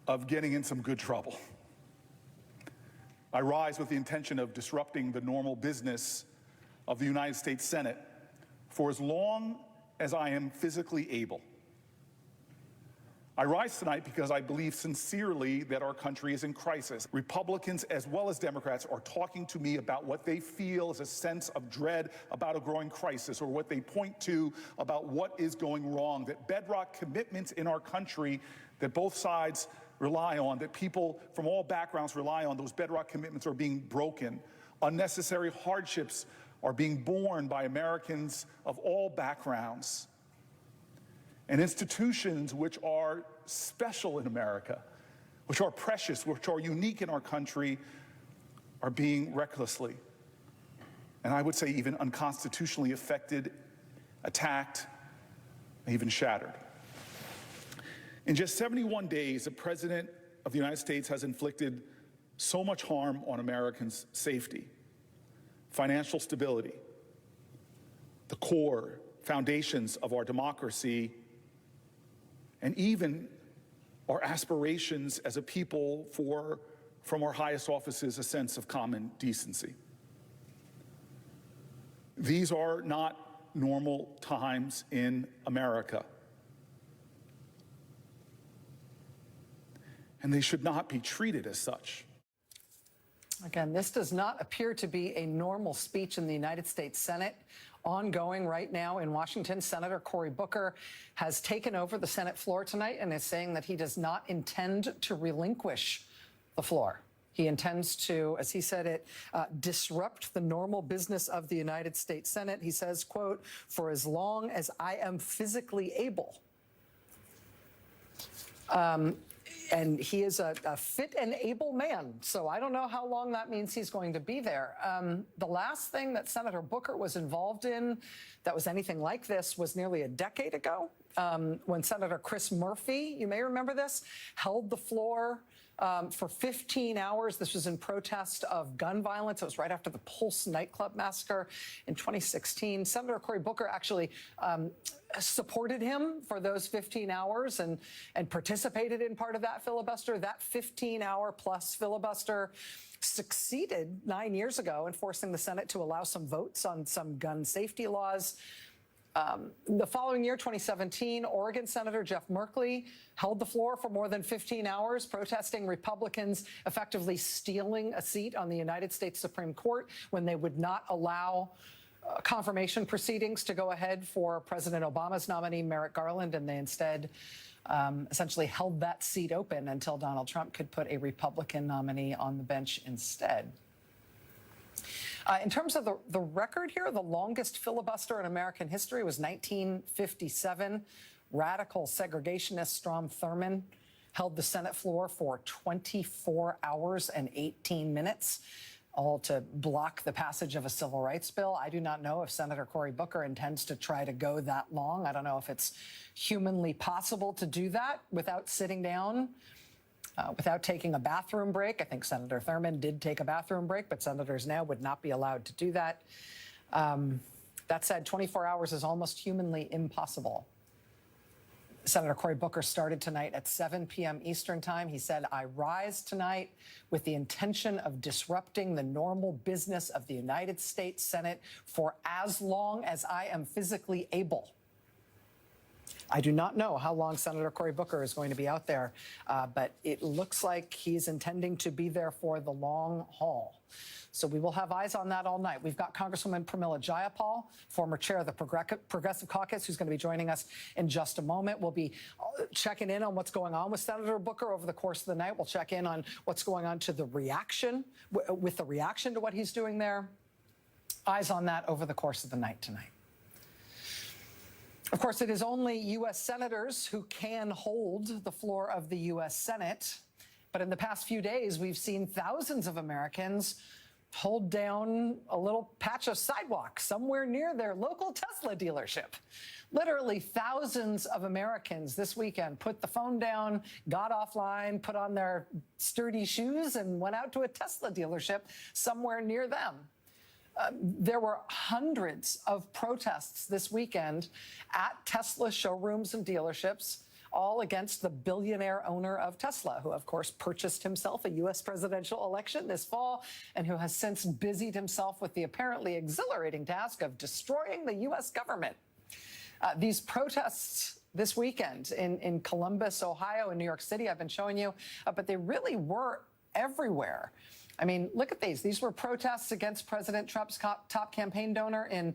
of getting in some good trouble. I rise with the intention of disrupting the normal business of the United States Senate for as long as I am physically able. I rise tonight because I believe sincerely that our country is in crisis. Republicans as well as Democrats are talking to me about what they feel is a sense of dread about a growing crisis, or what they point to about what is going wrong, that bedrock commitments in our country that both sides rely on, that people from all backgrounds rely on, those bedrock commitments are being broken. Unnecessary hardships are being borne by Americans of all backgrounds. And institutions which are special in America, which are precious, which are unique in our country, are being recklessly, and I would say even unconstitutionally affected, attacked, and even shattered. In just 71 days, the President of the United States has inflicted so much harm on Americans' safety, financial stability, the core foundations of our democracy, and even our aspirations as a people for, from our highest offices, a sense of common decency. These are not normal times in America. And they should not be treated as such. Again, this does not appear to be a normal speech in the United States Senate. Ongoing right now in Washington, Senator Cory Booker has taken over the Senate floor tonight and is saying that he does not intend to relinquish the floor. He intends to, as he said it, disrupt the normal business of the United States Senate. He says, quote, "for as long as I am physically able." And he is a fit and able man, so I don't know how long that means he's going to be there. The last thing that Senator Booker was involved in that was anything like this was nearly a decade ago, when Senator Chris Murphy, you may remember this, held the floor for 15 hours. This was in protest of gun violence. It was right after the Pulse nightclub massacre in 2016. Senator Cory Booker actually supported him for those 15 hours and participated in part of that filibuster. That 15-hour plus filibuster succeeded 9 years ago in forcing the Senate to allow some votes on some gun safety laws. The following year, 2017, Oregon Senator Jeff Merkley held the floor for more than 15 hours, protesting Republicans effectively stealing a seat on the United States Supreme Court when they would not allow confirmation proceedings to go ahead for President Obama's nominee, Merrick Garland, and they instead essentially held that seat open until Donald Trump could put a Republican nominee on the bench instead. In terms of the record here, the longest filibuster in American history was 1957. Radical segregationist Strom Thurmond held the Senate floor for 24 hours and 18 minutes, all to block the passage of a civil rights bill. I do not know if Senator Cory Booker intends to try to go that long. I don't know if it's humanly possible to do that without sitting down, without taking a bathroom break. I think Senator Thurmond did take a bathroom break, but senators now would not be allowed to do that. That said, 24 hours is almost humanly impossible. Senator Cory Booker started tonight at 7 p.m. Eastern time. He said, "I rise tonight with the intention of disrupting the normal business of the United States Senate for as long as I am physically able." I do not know how long Senator Cory Booker is going to be out there, but it looks like he's intending to be there for the long haul. So we will have eyes on that all night. We've got Congresswoman Pramila Jayapal, former chair of the Progressive Caucus, who's going to be joining us in just a moment. We'll be checking in on what's going on with Senator Booker over the course of the night. We'll check in on what's going on to the reaction, with the reaction to what he's doing there. Eyes on that over the course of the night tonight. Of course, it is only U.S. senators who can hold the floor of the U.S. Senate. But in the past few days, we've seen thousands of Americans hold down a little patch of sidewalk somewhere near their local Tesla dealership. Literally thousands of Americans this weekend put the phone down, got offline, put on their sturdy shoes, and went out to a Tesla dealership somewhere near them. There were hundreds of protests this weekend at Tesla showrooms and dealerships, all against the billionaire owner of Tesla, who, of course, purchased himself a U.S. presidential election this fall and who has since busied himself with the apparently exhilarating task of destroying the U.S. government. These protests this weekend in Columbus, Ohio, and New York City, I've been showing you, but they really were everywhere. I mean, look at these. These were protests against President Trump's top campaign donor in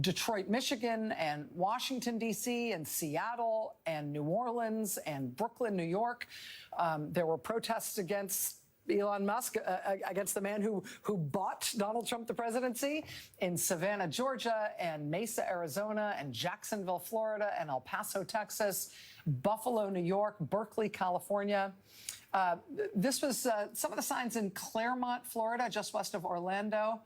Detroit, Michigan, and Washington, D.C., and Seattle, and New Orleans, and Brooklyn, New York. There were protests against Elon Musk, against the man who bought Donald Trump the presidency, in Savannah, Georgia, and Mesa, Arizona, and Jacksonville, Florida, and El Paso, Texas, Buffalo, New York, Berkeley, California. This was some of the signs in Claremont, Florida, just west of Orlando.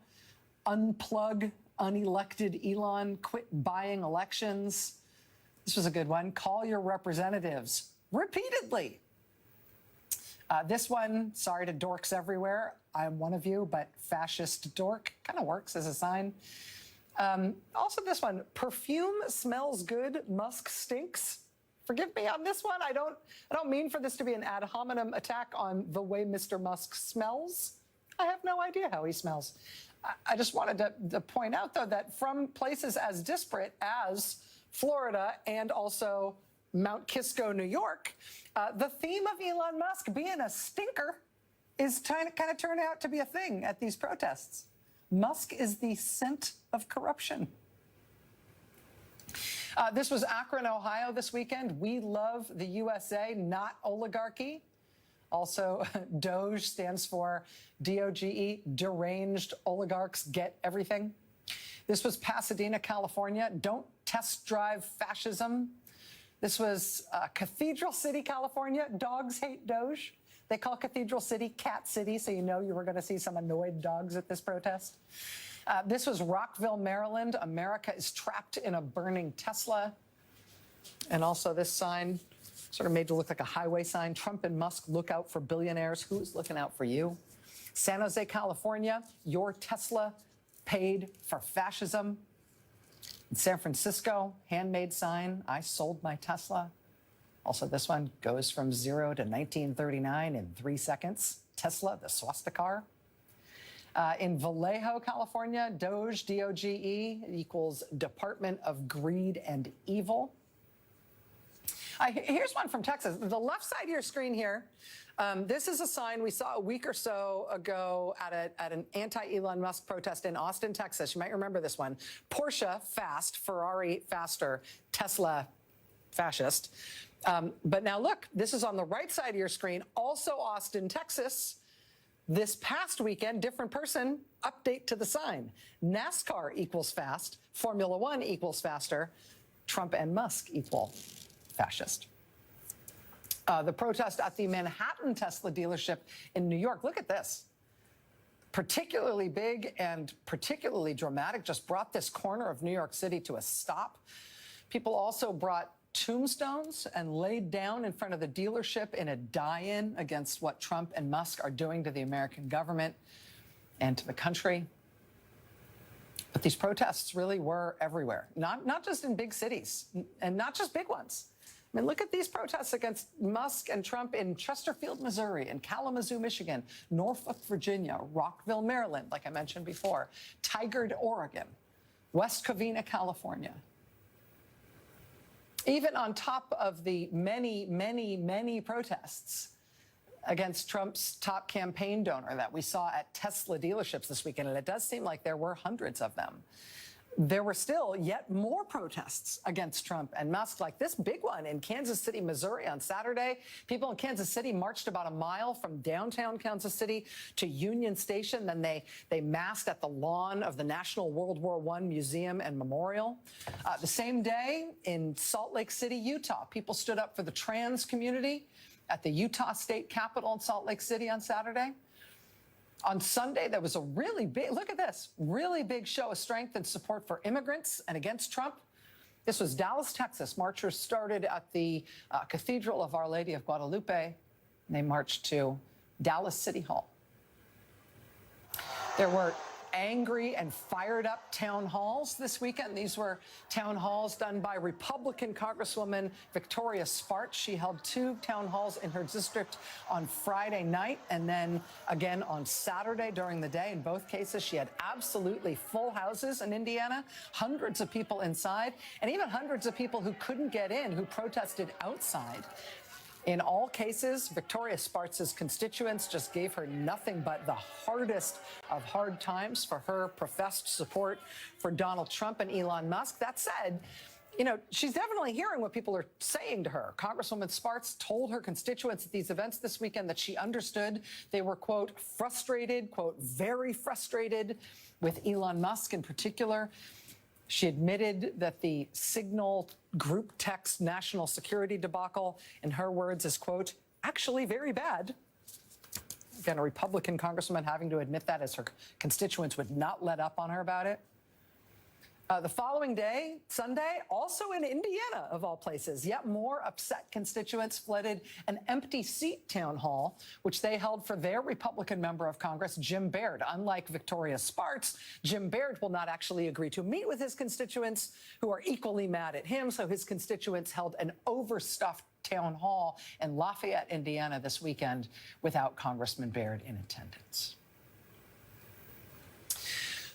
Unplug unelected Elon, quit buying elections. This was a good one. Call your representatives repeatedly. This one, sorry to dorks everywhere. I'm one of you, but fascist dork kind of works as a sign. Also this one, perfume smells good, Musk stinks. Forgive me on this one. I don't mean for this to be an ad hominem attack on the way Mr. Musk smells. I have no idea how he smells. I just wanted to point out, though, that from places as disparate as Florida and also Mount Kisco, New York, the theme of Elon Musk being a stinker is kind of turned out to be a thing at these protests. Musk is the scent of corruption. This was Akron, Ohio this weekend. We love the USA, not oligarchy. Also, DOGE stands for DOGE, deranged oligarchs get everything. This was Pasadena, California. Don't test drive fascism. This was Cathedral City, California. Dogs hate DOGE. They call Cathedral City Cat City, so you know you were going to see some annoyed dogs at this protest. This was Rockville, Maryland. America is trapped in a burning Tesla. And also this sign, sort of made to look like a highway sign. Trump and Musk look out for billionaires. Who's looking out for you? San Jose, California, your Tesla paid for fascism. In San Francisco, handmade sign, I sold my Tesla. Also this one goes from 0 to 1939 in 3 seconds. Tesla, the swastika. In Vallejo, California, DOGE, D-O-G-E, equals Department of Greed and Evil. Here's one from Texas. The left side of your screen here, this is a sign we saw a week or so ago at an anti-Elon Musk protest in Austin, Texas. You might remember this one. Porsche, fast, Ferrari, faster, Tesla, fascist. But now look, this is on the right side of your screen, also Austin, Texas. This past weekend, different person, update to the sign. NASCAR equals fast, Formula One equals faster, Trump and Musk equal fascist. The protest at the Manhattan Tesla dealership in New York, look at this. Particularly big and particularly dramatic, just brought this corner of New York City to a stop. People also brought tombstones and laid down in front of the dealership in a die-in against what Trump and Musk are doing to the American government and to the country. But these protests really were everywhere, not just in big cities and not just big ones. I mean, look at these protests against Musk and Trump in Chesterfield, Missouri, and Kalamazoo, Michigan, Norfolk, Virginia, Rockville, Maryland, like I mentioned before, Tigard, Oregon, West Covina, California. Even on top of the many, many, many protests against Trump's top campaign donor that we saw at Tesla dealerships this weekend, and it does seem like there were hundreds of them, there were still yet more protests against Trump and Musk, like this big one in Kansas City, Missouri on Saturday. People in Kansas City marched about a mile from downtown Kansas City to Union Station. Then they massed at the lawn of the National World War I Museum and Memorial. The same day in Salt Lake City, Utah, people stood up for the trans community at the Utah State Capitol in Salt Lake City on Saturday. On Sunday, there was a really big, look at this, really big show of strength and support for immigrants and against Trump. This was Dallas, Texas. Marchers started at the Cathedral of Our Lady of Guadalupe, and they marched to Dallas City Hall. There were angry and fired up town halls this weekend. These were town halls done by Republican Congresswoman Victoria Spartz. She held 2 town halls in her district on Friday night and then again on Saturday during the day. In both cases, she had absolutely full houses in Indiana, hundreds of people inside, and even hundreds of people who couldn't get in, who protested outside. In all cases, Victoria Spartz's constituents just gave her nothing but the hardest of hard times for her professed support for Donald Trump and Elon Musk. That said, you know, she's definitely hearing what people are saying to her. Congresswoman Spartz told her constituents at these events this weekend that she understood they were, quote, frustrated, quote, very frustrated with Elon Musk in particular. She admitted that the Signal group text national security debacle, in her words, is, quote, actually very bad. Again, a Republican congresswoman having to admit that as her constituents would not let up on her about it. The following day, Sunday, also in Indiana, of all places, yet more upset constituents flooded an empty seat town hall, which they held for their Republican member of Congress, Jim Baird. Unlike Victoria Spartz, Jim Baird will not actually agree to meet with his constituents, who are equally mad at him. So his constituents held an overstuffed town hall in Lafayette, Indiana this weekend without Congressman Baird in attendance.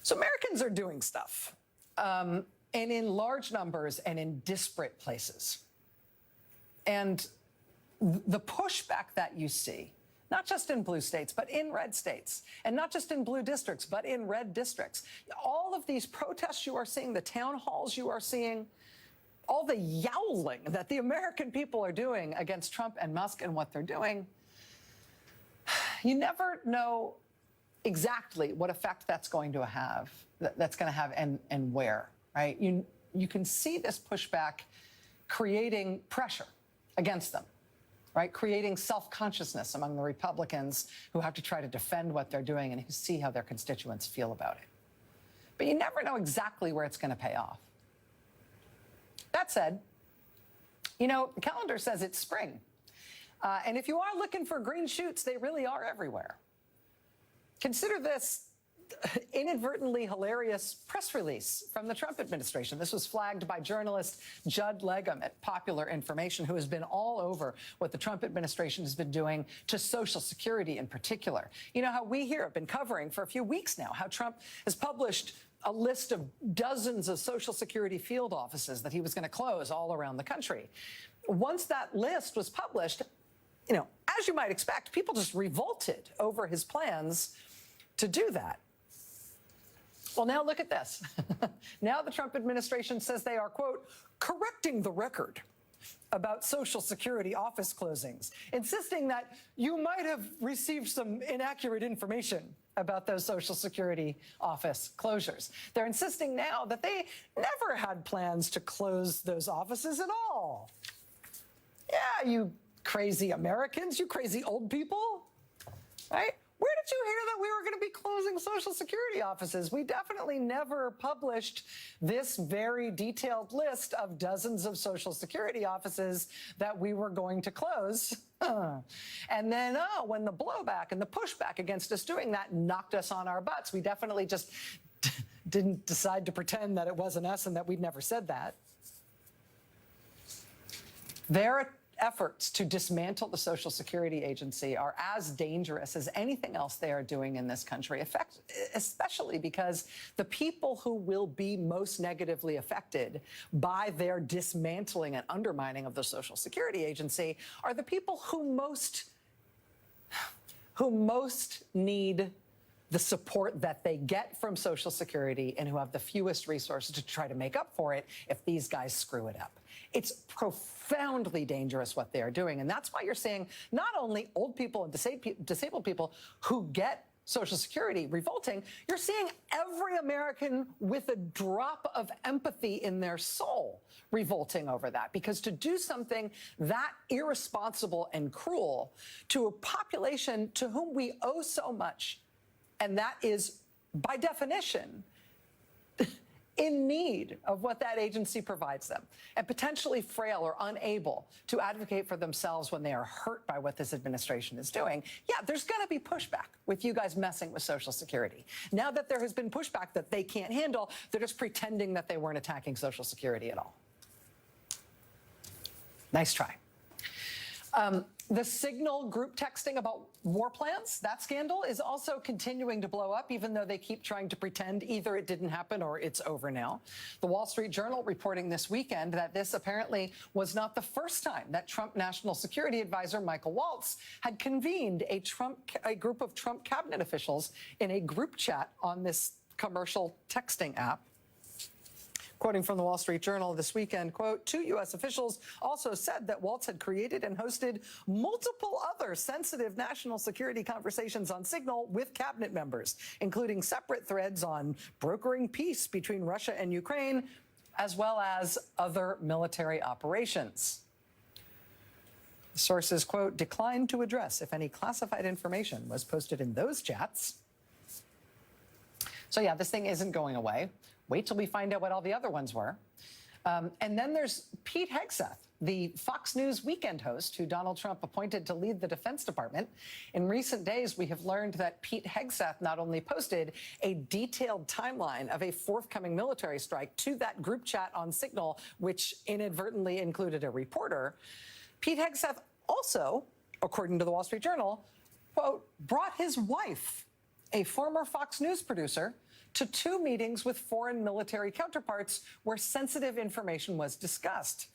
So Americans are doing stuff. And in large numbers and in disparate places. And the pushback that you see, not just in blue states, but in red states, and not just in blue districts, but in red districts, all of these protests you are seeing, the town halls you are seeing, all the yowling that the American people are doing against Trump and Musk and what they're doing, you never know exactly what effect that's going to have, and where, right? You can see this pushback creating pressure against them, right? Creating self-consciousness among the Republicans who have to try to defend what they're doing and who see how their constituents feel about it. But you never know exactly where it's going to pay off. That said, you know, the calendar says it's spring. And if you are looking for green shoots, they really are everywhere. Consider this inadvertently hilarious press release from the Trump administration. This was flagged by journalist Judd Legum at Popular Information, who has been all over what the Trump administration has been doing to Social Security in particular. You know how we here have been covering for a few weeks now how Trump has published a list of dozens of Social Security field offices that he was going to close all around the country. Once that list was published, you know, as you might expect, people just revolted over his plans to do that. Well, now look at this. Now the Trump administration says they are, quote, correcting the record about Social Security office closings, insisting that you might have received some inaccurate information about those Social Security office closures. They're insisting now that they never had plans to close those offices at all. Yeah, you crazy Americans, you crazy old people, right? Where did you hear that we were going to be closing Social Security offices? We definitely never published this very detailed list of dozens of Social Security offices that we were going to close. And then, when the blowback and the pushback against us doing that knocked us on our butts, we definitely just didn't decide to pretend that it wasn't us and that we'd never said that. Their efforts to dismantle the Social Security agency are as dangerous as anything else they are doing in this country, especially because the people who will be most negatively affected by their dismantling and undermining of the Social Security agency are the people who most need the support that they get from Social Security and who have the fewest resources to try to make up for it if these guys screw it up. It's profoundly dangerous what they are doing. And that's why you're seeing not only old people and disabled people who get Social Security revolting, you're seeing every American with a drop of empathy in their soul revolting over that. Because to do something that irresponsible and cruel to a population to whom we owe so much, and that is, by definition, in need of what that agency provides them, and potentially frail or unable to advocate for themselves when they are hurt by what this administration is doing, yeah, there's going to be pushback with you guys messing with Social Security. Now that there has been pushback that they can't handle, they're just pretending that they weren't attacking Social Security at all. Nice try. The Signal group texting about war plans, that scandal is also continuing to blow up, even though they keep trying to pretend either it didn't happen or it's over now. The Wall Street Journal reporting this weekend that this apparently was not the first time that Trump National Security Advisor Michael Waltz had convened a group of Trump cabinet officials in a group chat on this commercial texting app. Quoting from the Wall Street Journal this weekend, quote, 2 U.S. officials also said that Waltz had created and hosted multiple other sensitive national security conversations on Signal with cabinet members, including separate threads on brokering peace between Russia and Ukraine, as well as other military operations. The sources, quote, declined to address if any classified information was posted in those chats. So yeah, this thing isn't going away. Wait till we find out what all the other ones were. And then there's Pete Hegseth, the Fox News weekend host who Donald Trump appointed to lead the Defense Department. In recent days, we have learned that Pete Hegseth not only posted a detailed timeline of a forthcoming military strike to that group chat on Signal, which inadvertently included a reporter, Pete Hegseth also, according to the Wall Street Journal, quote, brought his wife, a former Fox News producer, to 2 meetings with foreign military counterparts where sensitive information was discussed.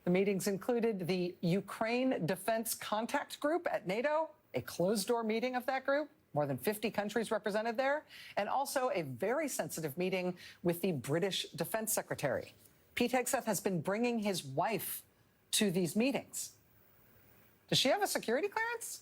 The meetings included the Ukraine Defense Contact Group at NATO, a closed-door meeting of that group, more than 50 countries represented there, and also a very sensitive meeting with the British Defense Secretary. Pete Hegseth has been bringing his wife to these meetings. Does she have a security clearance?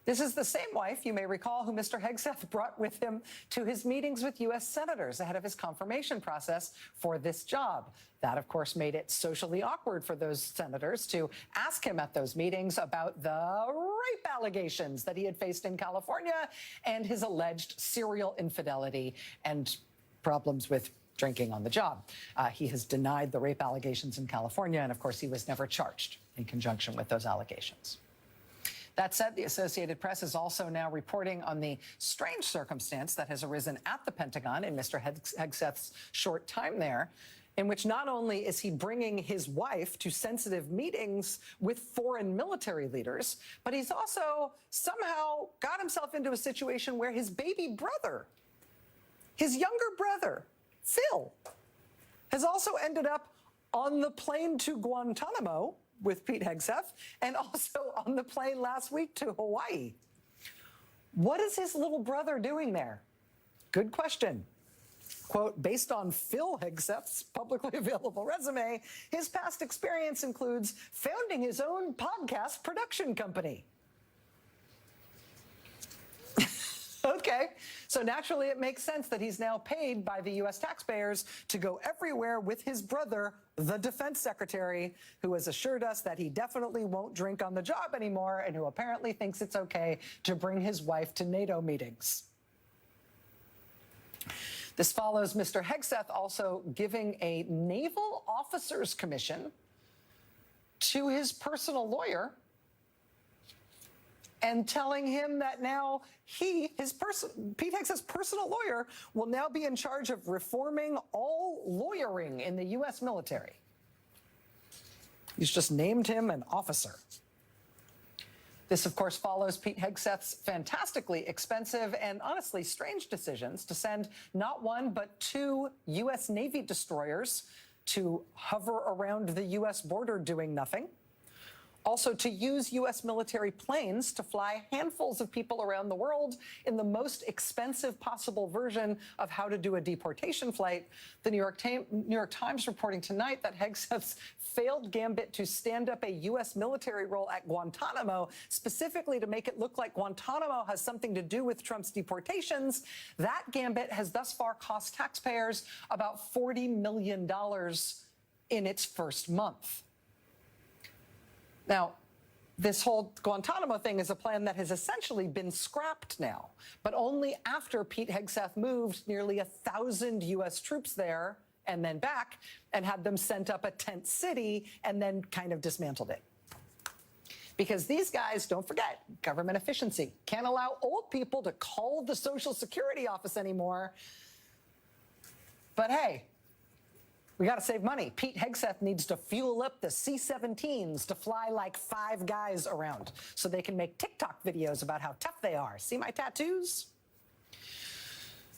This is the same wife, you may recall, who Mr. Hegseth brought with him to his meetings with U.S. senators ahead of his confirmation process for this job. That, of course, made it socially awkward for those senators to ask him at those meetings about the rape allegations that he had faced in California and his alleged serial infidelity and problems with drinking on the job. He has denied the rape allegations in California, and of course, he was never charged in conjunction with those allegations. That said, the Associated Press is also now reporting on the strange circumstance that has arisen at the Pentagon in Mr. Hegseth's short time there, in which not only is he bringing his wife to sensitive meetings with foreign military leaders, but he's also somehow got himself into a situation where his baby brother, his younger brother, Phil, has also ended up on the plane to Guantanamo with Pete Hegseth, and also on the plane last week to Hawaii. What is his little brother doing there? Good question. Quote, based on Phil Hegseth's publicly available resume, his past experience includes founding his own podcast production company. Okay, so naturally it makes sense that he's now paid by the U.S. taxpayers to go everywhere with his brother, the defense secretary, who has assured us that he definitely won't drink on the job anymore and who apparently thinks it's okay to bring his wife to NATO meetings. This follows Mr. Hegseth also giving a naval officers commission to his personal lawyer and telling him that now Pete Hegseth's personal lawyer will now be in charge of reforming all lawyering in the U.S. military. He's just named him an officer. This, of course, follows Pete Hegseth's fantastically expensive and honestly strange decisions to send not 1 but 2 U.S. Navy destroyers to hover around the U.S. border doing nothing. Also, to use U.S. military planes to fly handfuls of people around the world in the most expensive possible version of how to do a deportation flight. The New York Times reporting tonight that Hegseth's failed gambit to stand up a U.S. military role at Guantanamo, specifically to make it look like Guantanamo has something to do with Trump's deportations, that gambit has thus far cost taxpayers about $40 million in its first month. Now, this whole Guantanamo thing is a plan that has essentially been scrapped now, but only after Pete Hegseth moved nearly 1,000 U.S. troops there and then back and had them sent up a tent city and then kind of dismantled it. Because these guys, don't forget, government efficiency. Can't allow old people to call the Social Security office anymore. But hey, we got to save money. Pete Hegseth needs to fuel up the C-17s to fly like 5 guys around so they can make TikTok videos about how tough they are. See my tattoos?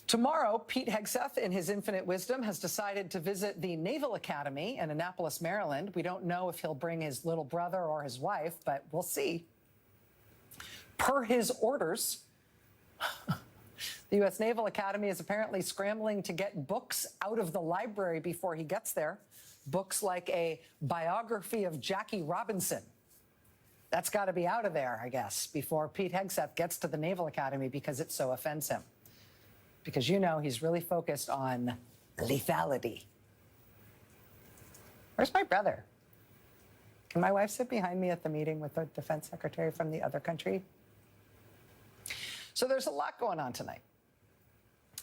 Tomorrow, Pete Hegseth, in his infinite wisdom, has decided to visit the Naval Academy in Annapolis, Maryland. We don't know if he'll bring his little brother or his wife, but we'll see. Per his orders, the U.S. Naval Academy is apparently scrambling to get books out of the library before he gets there. Books like a biography of Jackie Robinson. That's got to be out of there, I guess, before Pete Hegseth gets to the Naval Academy because it so offends him. Because, you know, he's really focused on lethality. Where's my brother? Can my wife sit behind me at the meeting with the defense secretary from the other country? So there's a lot going on tonight.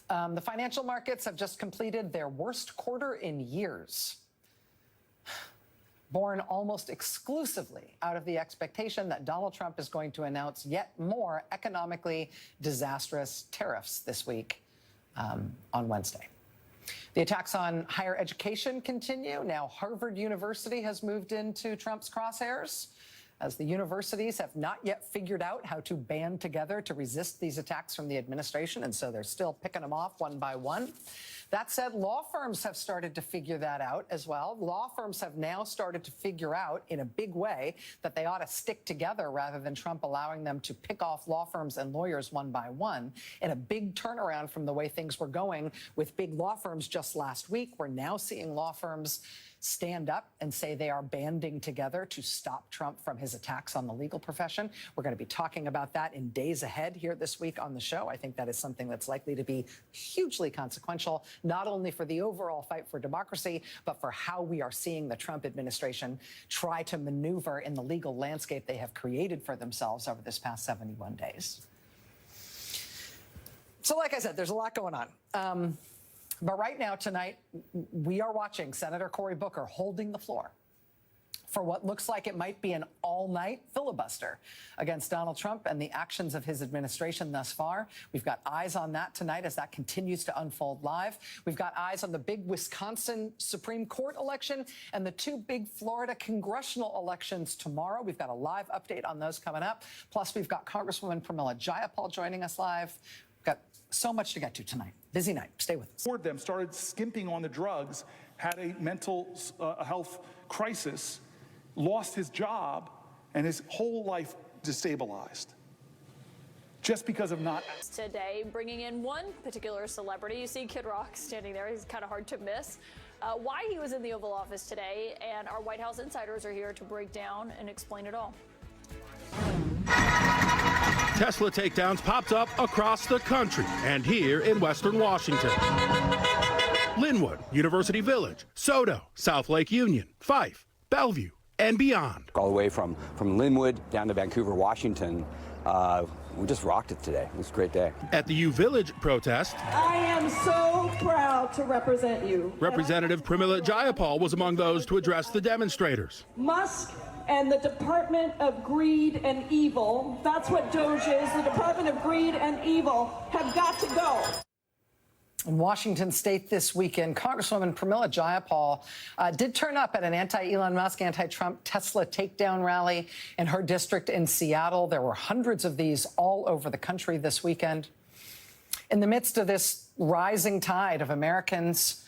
The financial markets have just completed their worst quarter in years, born almost exclusively out of the expectation that Donald Trump is going to announce yet more economically disastrous tariffs this week on Wednesday. The attacks on higher education continue. Now Harvard University has moved into Trump's crosshairs, as the universities have not yet figured out how to band together to resist these attacks from the administration, and so they're still picking them off one by one. That said, law firms have started to figure that out as well. Law firms have now started to figure out in a big way that they ought to stick together rather than Trump allowing them to pick off law firms and lawyers one by one. In a big turnaround from the way things were going with big law firms just last week, we're now seeing law firms stand up and say they are banding together to stop Trump from his attacks on the legal profession. We're going to be talking about that in days ahead here this week on the show. I think that is something that's likely to be hugely consequential, not only for the overall fight for democracy, but for how we are seeing the Trump administration try to maneuver in the legal landscape they have created for themselves over this past 71 days. So like I said, there's a lot going on. But right now, tonight, we are watching Senator Cory Booker holding the floor for what looks like it might be an all-night filibuster against Donald Trump and the actions of his administration thus far. We've got eyes on that tonight as that continues to unfold live. We've got eyes on the big Wisconsin Supreme Court election and the 2 big Florida congressional elections tomorrow. We've got a live update on those coming up. Plus, we've got Congresswoman Pramila Jayapal joining us live. We've got so much to get to tonight. Busy night. Stay with us. Toward them, started skimping on the drugs, had a mental health crisis, lost his job, and his whole life destabilized. Just because of not... Today, bringing in one particular celebrity. You see Kid Rock standing there. He's kind of hard to miss. Why he was in the Oval Office today, and our White House insiders are here to break down and explain it all. Tesla takedowns popped up across the country and here in Western Washington. Linwood, University Village, Soto, South Lake Union, Fife, Bellevue, and beyond. All the way from Linwood down to Vancouver, Washington. We just rocked it today. It was a great day. At the U Village protest, I am so proud to represent you. Representative Pramila Jayapal was among those to address the demonstrators. Musk and the Department of Greed and Evil, that's what DOGE is, the Department of Greed and Evil, have got to go. In Washington state this weekend, Congresswoman Pramila Jayapal did turn up at an anti-Elon Musk, anti-Trump Tesla takedown rally in her district in Seattle. There were hundreds of these all over the country this weekend. In the midst of this rising tide of Americans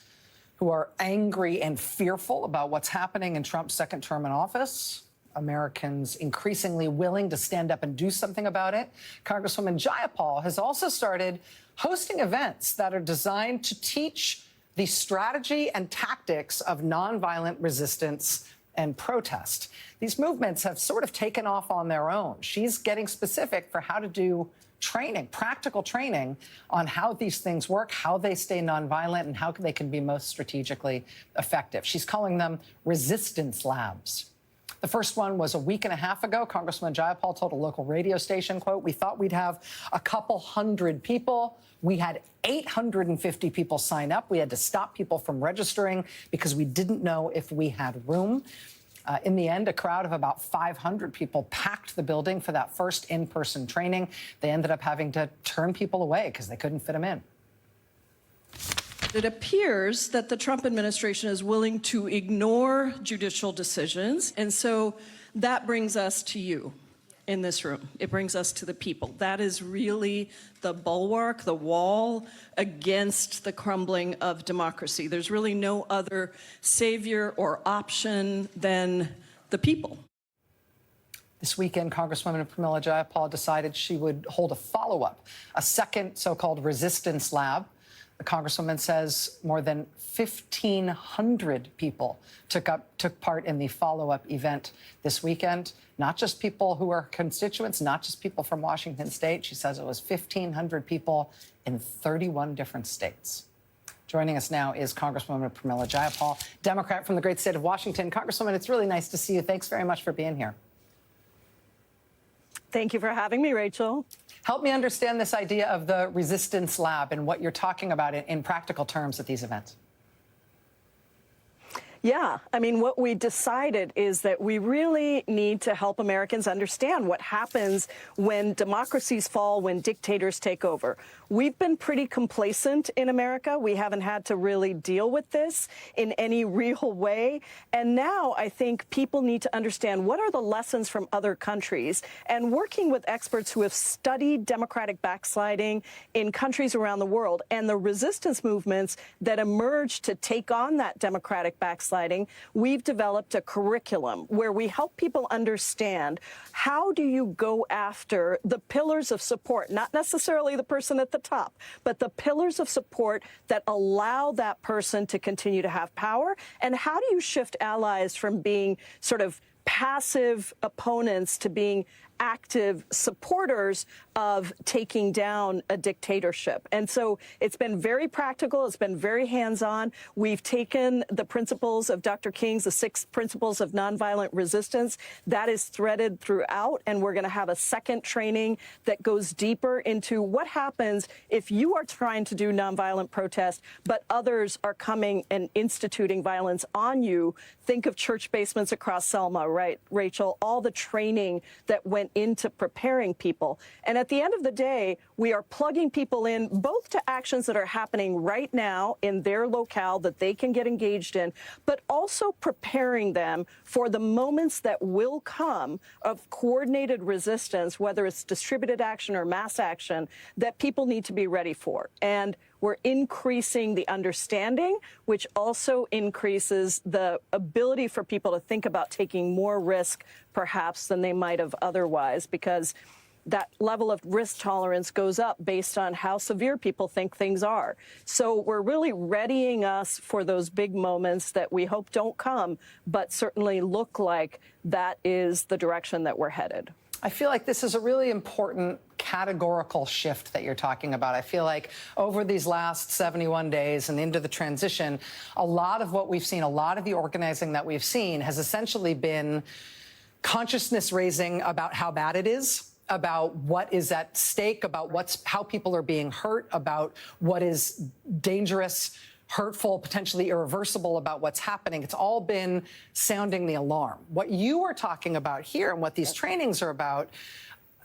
who are angry and fearful about what's happening in Trump's second term in office, Americans increasingly willing to stand up and do something about it, Congresswoman Jayapal has also started hosting events that are designed to teach the strategy and tactics of nonviolent resistance and protest. These movements have sort of taken off on their own. She's getting specific for how to do training, practical training on how these things work, how they stay nonviolent, and how they can be most strategically effective. She's calling them resistance labs. The first one was a week and a half ago. Congresswoman Jayapal told a local radio station, quote, "We thought we'd have a couple hundred people. We had 850 people sign up. We had to stop people from registering because we didn't know if we had room." In the end, a crowd of about 500 people packed the building for that first in-person training. They ended up having to turn people away because they couldn't fit them in. It appears that the Trump administration is willing to ignore judicial decisions, and so that brings us to you in this room. It brings us to the people. That is really the bulwark, the wall against the crumbling of democracy. There's really no other savior or option than the people. This weekend, Congresswoman Pramila Jayapal decided she would hold a follow-up, a second so-called resistance lab. The Congresswoman says more than 1,500 people took part in the follow-up event this weekend. Not just people who are constituents, not just people from Washington state. She says it was 1,500 people in 31 different states. Joining us now is Congresswoman Pramila Jayapal, Democrat from the great state of Washington. Congresswoman, it's really nice to see you. Thanks very much for being here. Thank you for having me, Rachel. Help me understand this idea of the resistance lab and what you're talking about in practical terms at these events. Yeah, I mean, what we decided is that we really need to help Americans understand what happens when democracies fall, when dictators take over. We've been pretty complacent in America. We haven't had to really deal with this in any real way. And now I think people need to understand what are the lessons from other countries, and working with experts who have studied democratic backsliding in countries around the world and the resistance movements that emerged to take on that democratic backsliding. We've developed a curriculum where we help people understand how do you go after the pillars of support, not necessarily the person at the top, but the pillars of support that allow that person to continue to have power, and how do you shift allies from being sort of passive opponents to being active supporters of taking down a dictatorship. And so it's been very practical. It's been very hands-on. We've taken the principles of Dr. King's, the 6 principles of nonviolent resistance. That is threaded throughout, and we're going to have a second training that goes deeper into what happens if you are trying to do nonviolent protest, but others are coming and instituting violence on you. Think of church basements across Selma, right, Rachel? All the training that went into preparing people. And at the end of the day, we are plugging people in both to actions that are happening right now in their locale that they can get engaged in, but also preparing them for the moments that will come of coordinated resistance, whether it's distributed action or mass action, that people need to be ready for. And we're increasing the understanding, which also increases the ability for people to think about taking more risk, perhaps, than they might have otherwise, because that level of risk tolerance goes up based on how severe people think things are. So we're really readying us for those big moments that we hope don't come, but certainly look like that is the direction that we're headed. I feel like this is a really important categorical shift that you're talking about. I feel like over these last 71 days and into the transition, a lot of what we've seen, a lot of the organizing that we've seen has essentially been consciousness raising about how bad it is, about what is at stake, about how people are being hurt, about what is dangerous, hurtful, potentially irreversible about what's happening. It's all been sounding the alarm. What you are talking about here and what these trainings are about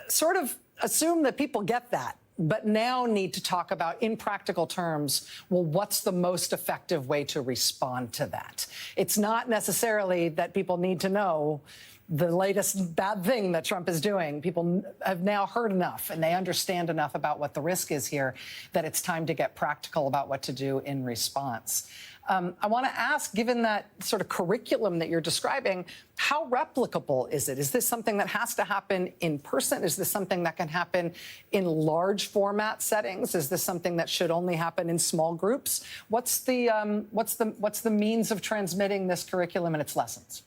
sort of assume that people get that, but now need to talk about, in practical terms, well, what's the most effective way to respond to that? It's not necessarily that people need to know the latest bad thing that Trump is doing. People have now heard enough and they understand enough about what the risk is here that it's time to get practical about what to do in response. I want to ask, given that sort of curriculum that you're describing, how replicable is it? Is this something that has to happen in person? Is this something that can happen in large format settings? Is this something that should only happen in small groups? What's the means of transmitting this curriculum and its lessons?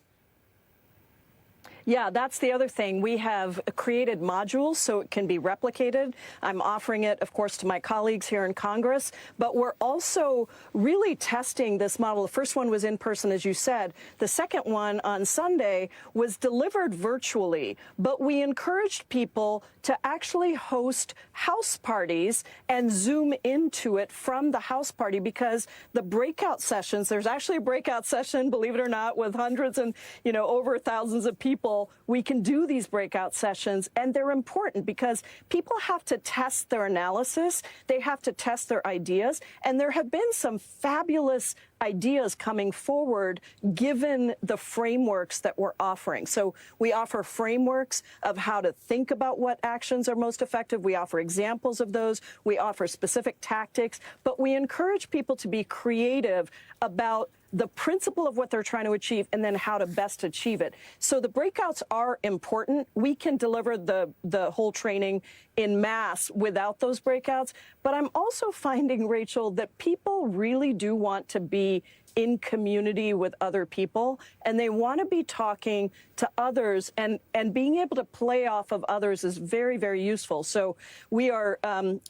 Yeah, that's the other thing. We have created modules so it can be replicated. I'm offering it, of course, to my colleagues here in Congress, but we're also really testing this model. The first one was in person, as you said. The second one on Sunday was delivered virtually, but we encouraged people to actually host house parties and Zoom into it from the house party, because the breakout sessions, there's actually a breakout session, believe it or not, with hundreds and, over thousands of people. We can do these breakout sessions, and they're important because people have to test their analysis. They have to test their ideas, and there have been some fabulous ideas coming forward given the frameworks that we're offering. So we offer frameworks of how to think about what actions are most effective. We offer examples of those. We offer specific tactics, but we encourage people to be creative about the principle of what they're trying to achieve and then how to best achieve it. So the breakouts are important. We can deliver the whole training in mass without those breakouts. But I'm also finding, Rachel, that people really do want to be in community with other people, and they want to be talking to others, and being able to play off of others is very, very useful. So we are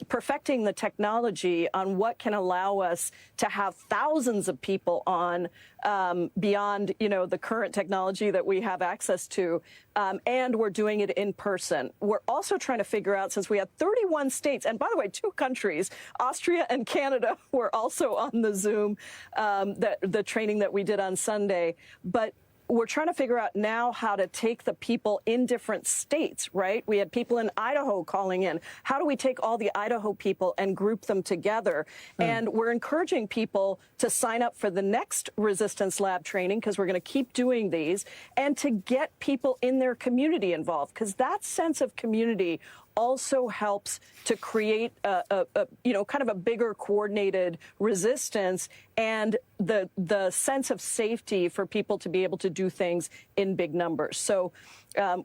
perfecting the technology on what can allow us to have thousands of people on beyond, the current technology that we have access to, and we're doing it in person. We're also trying to figure out, since we have 31 states, and by the way, 2 countries, Austria and Canada, were also on the Zoom, the training that we did on Sunday, but we're trying to figure out now how to take the people in different states, right? We had people in Idaho calling in. How do we take all the Idaho people and group them together? And we're encouraging people to sign up for the next Resistance Lab training, because we're going to keep doing these, and to get people in their community involved, because that sense of community also helps to create kind of a bigger coordinated resistance, and the sense of safety for people to be able to do things in big numbers. So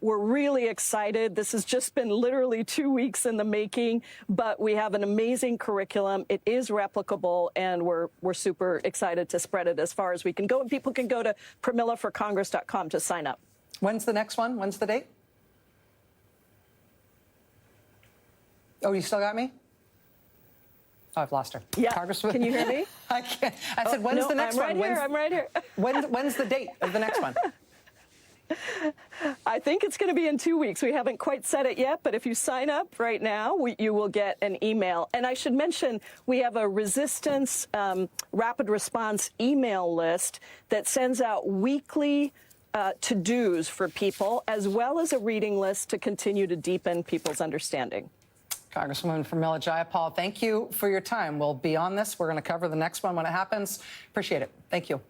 we're really excited. This has just been literally 2 weeks in the making, but we have an amazing curriculum. It is replicable, and we're super excited to spread it as far as we can go. And people can go to PramilaForCongress.com to sign up. When's the next one? When's the date? Oh, you still got me? Oh, I've lost her. Yeah. Congresswoman. Can you hear me? I can't. I said, when's the next one? I'm right here. When's the date of the next one? I think it's going to be in 2 weeks. We haven't quite set it yet, but if you sign up right now, you will get an email. And I should mention, we have a resistance rapid response email list that sends out weekly to-dos for people, as well as a reading list to continue to deepen people's understanding. Congresswoman from Jayapal, thank you for your time. We'll be on this. We're going to cover the next one when it happens. Appreciate it. Thank you.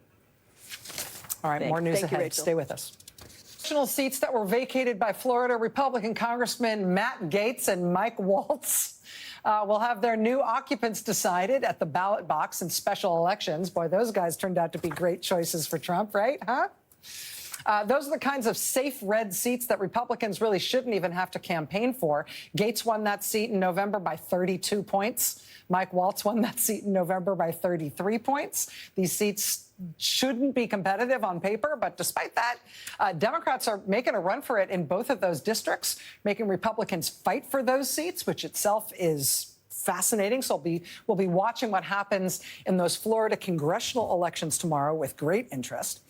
All right, more news ahead. Rachel. Stay with us. Additional seats that were vacated by Florida Republican Congressmen Matt Gaetz and Mike Waltz will have their new occupants decided at the ballot box in special elections. Boy, those guys turned out to be great choices for Trump, right? Huh? Those are the kinds of safe red seats that Republicans really shouldn't even have to campaign for. Gaetz won that seat in November by 32 points. Mike Waltz won that seat in November by 33 points. These seats shouldn't be competitive on paper, but despite that, Democrats are making a run for it in both of those districts, making Republicans fight for those seats, which itself is fascinating. So we'll be watching what happens in those Florida congressional elections tomorrow with great interest.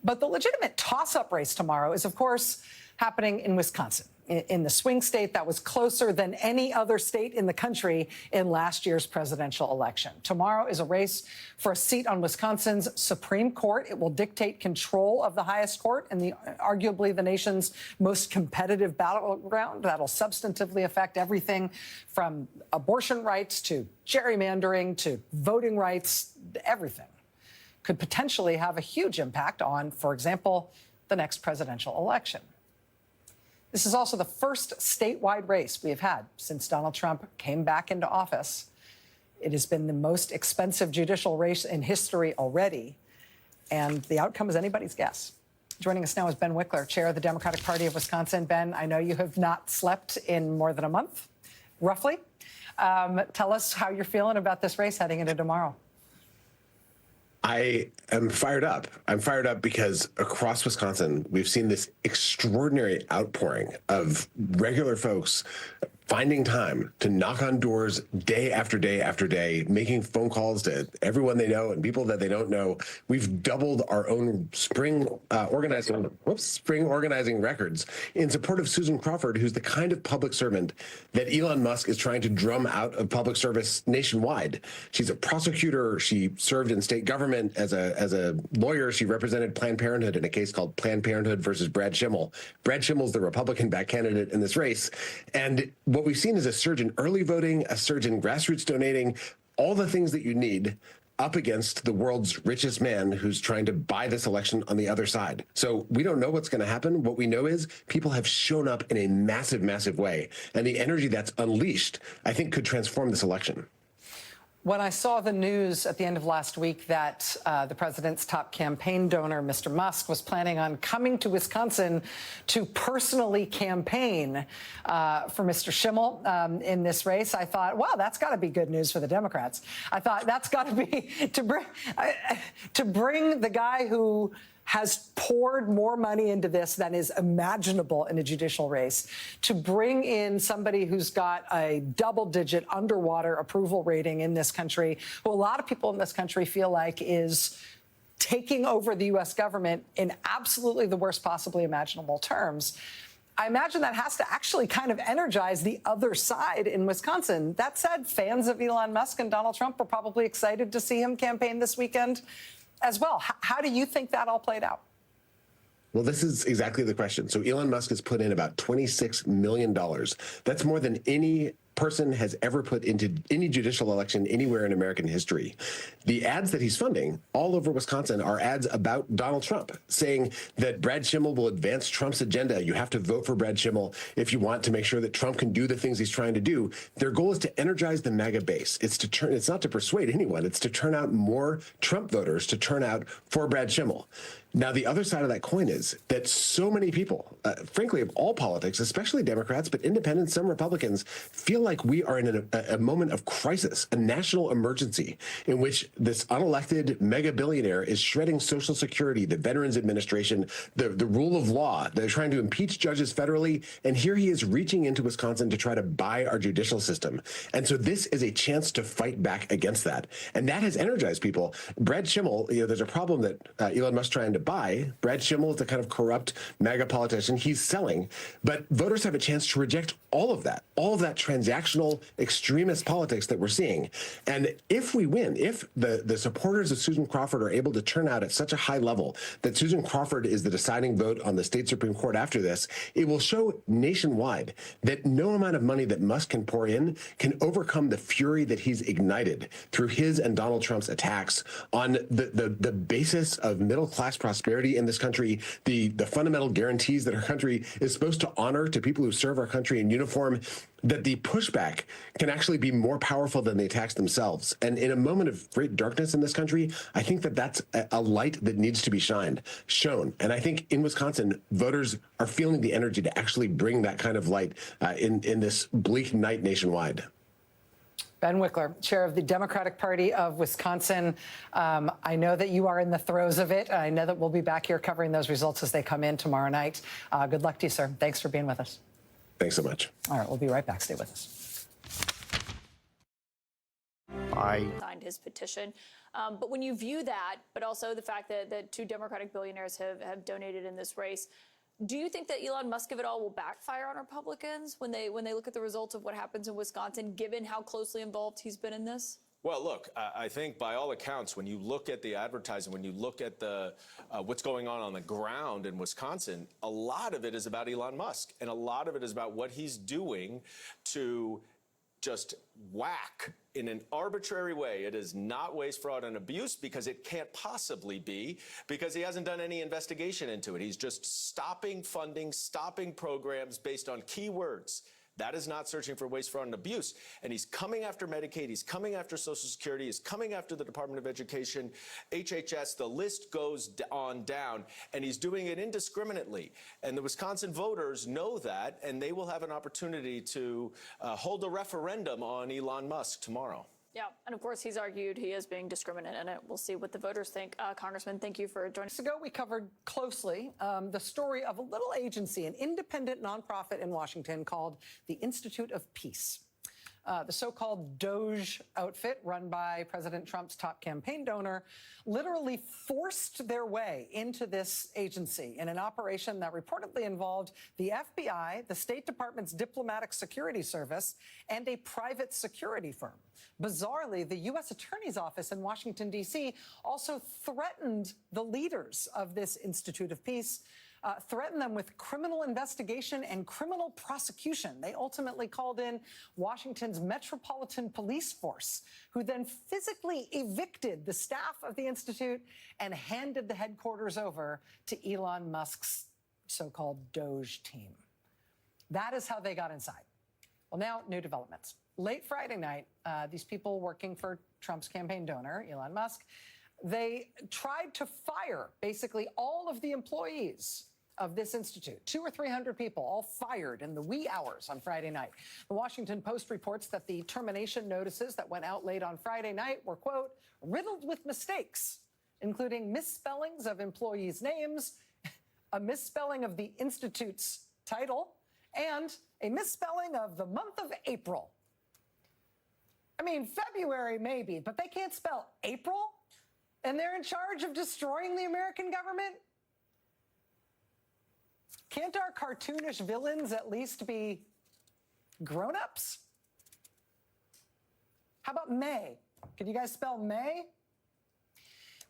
But the legitimate toss-up race tomorrow is, of course, happening in Wisconsin, in the swing state that was closer than any other state in the country in last year's presidential election. Tomorrow is a race for a seat on Wisconsin's Supreme Court. It will dictate control of the highest court and arguably the nation's most competitive battleground. That'll substantively affect everything from abortion rights to gerrymandering to voting rights, everything. Could potentially have a huge impact on, for example, the next presidential election. This is also the first statewide race we have had since Donald Trump came back into office. It has been the most expensive judicial race in history already, and the outcome is anybody's guess. Joining us now is Ben Wickler, chair of the Democratic Party of Wisconsin. Ben, I know you have not slept in more than a month, roughly. Tell us how you're feeling about this race heading into tomorrow. I am fired up. I'm fired up because across Wisconsin, we've seen this extraordinary outpouring of regular folks finding time to knock on doors day after day after day, making phone calls to everyone they know and people that they don't know. We've doubled our own spring organizing records in support of Susan Crawford, who's the kind of public servant that Elon Musk is trying to drum out of public service nationwide. She's a prosecutor. She served in state government as a lawyer. She represented Planned Parenthood in a case called Planned Parenthood versus Brad Schimmel. Brad Schimmel's the Republican-backed candidate in this race. And what we've seen is a surge in early voting, a surge in grassroots donating, all the things that you need up against the world's richest man who's trying to buy this election on the other side. So we don't know what's going to happen. What we know is people have shown up in a massive, massive way. And the energy that's unleashed, I think, could transform this election. When I saw the news at the end of last week that the president's top campaign donor, Mr. Musk, was planning on coming to Wisconsin to personally campaign for Mr. Schimmel in this race, I thought, wow, that's got to be good news for the Democrats. I thought that's got to be to bring the guy who has poured more money into this than is imaginable in a judicial race, to bring in somebody who's got a double-digit underwater approval rating in this country, who a lot of people in this country feel like is taking over the U.S. government in absolutely the worst possibly imaginable terms. I imagine that has to actually kind of energize the other side in Wisconsin. That said, fans of Elon Musk and Donald Trump are probably excited to see him campaign this weekend as well. How do you think that all played out? Well, this is exactly the question. So Elon Musk has put in about $26 million. That's more than any person has ever put into any judicial election anywhere in American history. The ads that he's funding all over Wisconsin are ads about Donald Trump, saying that Brad Schimmel will advance Trump's agenda. You have to vote for Brad Schimmel if you want to make sure that Trump can do the things he's trying to do. Their goal is to energize the MAGA base. It's not to persuade anyone. It's to turn out more Trump voters to turn out for Brad Schimmel. Now, the other side of that coin is that so many people, frankly, of all politics, especially Democrats, but independents, some Republicans, feel like we are in a moment of crisis, a national emergency in which this unelected mega billionaire is shredding Social Security, the Veterans Administration, the rule of law. They're trying to impeach judges federally. And here he is reaching into Wisconsin to try to buy our judicial system. And so this is a chance to fight back against that. And that has energized people. Brad Schimmel, there's a problem that Elon Musk trying to buy. Brad Schimmel is the kind of corrupt MAGA politician. He's selling. But voters have a chance to reject all of that transactional extremist politics that we're seeing. And if we win, if the supporters of Susan Crawford are able to turn out at such a high level that Susan Crawford is the deciding vote on the state Supreme Court after this, it will show nationwide that no amount of money that Musk can pour in can overcome the fury that he's ignited through his and Donald Trump's attacks on the basis of middle-class prosperity in this country, the fundamental guarantees that our country is supposed to honor to people who serve our country in uniform, that the pushback can actually be more powerful than the attacks themselves. And in a moment of great darkness in this country, I think that that's a light that needs to be shown. And I think in Wisconsin, voters are feeling the energy to actually bring that kind of light in this bleak night nationwide. Ben Wickler, chair of the Democratic Party of Wisconsin. I know that you are in the throes of it. I know that we'll be back here covering those results as they come in tomorrow night. Good luck to you, sir. Thanks for being with us. Thanks so much. All right, we'll be right back. Stay with us. I signed his petition. But when you view that, but also the fact that two Democratic billionaires have donated in this race, do you think that Elon Musk of it all will backfire on Republicans when they look at the results of what happens in Wisconsin, given how closely involved he's been in this? Well, look, I think by all accounts, when you look at the advertising, when you look at the what's going on the ground in Wisconsin, a lot of it is about Elon Musk, and a lot of it is about what he's doing to just whack in an arbitrary way. It is not waste, fraud, and abuse, because it can't possibly be, because he hasn't done any investigation into it. He's just stopping funding, stopping programs based on keywords. That is not searching for waste, fraud, and abuse. And he's coming after Medicaid. He's coming after Social Security. He's coming after the Department of Education, HHS. The list goes on down. And he's doing it indiscriminately. And the Wisconsin voters know that, and they will have an opportunity to hold a referendum on Elon Musk tomorrow. Yeah, and of course he's argued he is being discriminated in it. We'll see what the voters think. Congressman, thank you for joining us. Ago, we covered closely the story of a little agency, an independent nonprofit in Washington called the Institute of Peace. The so-called DOGE outfit, run by President Trump's top campaign donor, literally forced their way into this agency in an operation that reportedly involved the FBI, the State Department's Diplomatic Security Service, and a private security firm. Bizarrely, the U.S. Attorney's Office in Washington, D.C. also threatened the leaders of this Institute of Peace, threatened them with criminal investigation and criminal prosecution. They ultimately called in Washington's Metropolitan Police Force, who then physically evicted the staff of the Institute and handed the headquarters over to Elon Musk's so-called DOGE team. That is how they got inside. Well, now, new developments. Late Friday night, these people working for Trump's campaign donor, Elon Musk, they tried to fire basically all of the employees of this institute. 200 or 300 people all fired in the wee hours on Friday night. The Washington Post reports that the termination notices that went out late on Friday night were, quote, riddled with mistakes, including misspellings of employees' names, a misspelling of the institute's title, and a misspelling of the month of April. I mean, February maybe, but they can't spell April? And they're in charge of destroying the American government? Can't our cartoonish villains at least be grown-ups? How about May? Can you guys spell May?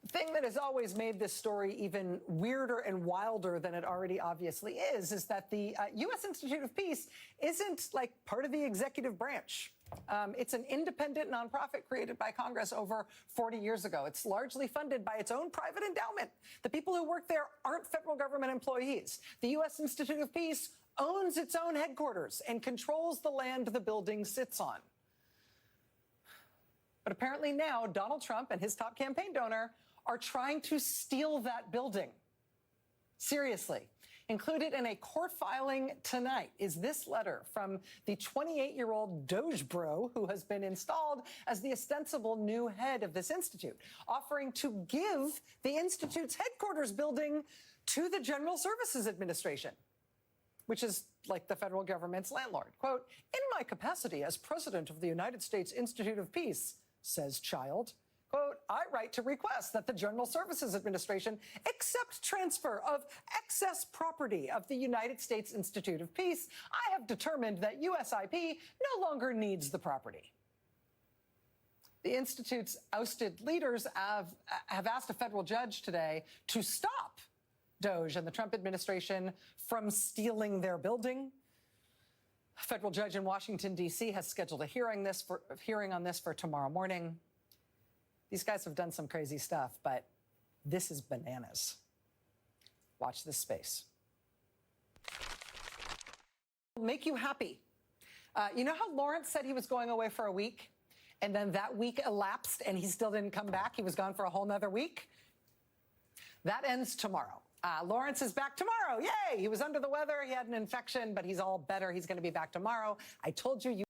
The thing that has always made this story even weirder and wilder than it already obviously is that the U.S. Institute of Peace isn't like part of the executive branch. It's an independent nonprofit created by Congress over 40 years ago. It's largely funded by its own private endowment. The people who work there aren't federal government employees. The U.S. Institute of Peace owns its own headquarters and controls the land the building sits on. But apparently now Donald Trump and his top campaign donor are trying to steal that building. Seriously. Included in a court filing tonight is this letter from the 28-year-old Doge bro who has been installed as the ostensible new head of this institute, offering to give the institute's headquarters building to the General Services Administration, which is like the federal government's landlord. Quote, in my capacity as president of the United States Institute of Peace, says Child, quote, I write to request that the General Services Administration accept transfer of excess property of the United States Institute of Peace. I have determined that USIP no longer needs the property. The Institute's ousted leaders have asked a federal judge today to stop DOGE and the Trump administration from stealing their building. A federal judge in Washington, D.C. has scheduled a hearing on this for tomorrow morning. These guys have done some crazy stuff, but this is bananas. Watch this space. Make you happy. You know how Lawrence said he was going away for a week, and then that week elapsed and he still didn't come back? He was gone for a whole nother week? That ends tomorrow. Lawrence is back tomorrow. Yay! He was under the weather. He had an infection, but he's all better. He's going to be back tomorrow. I told you.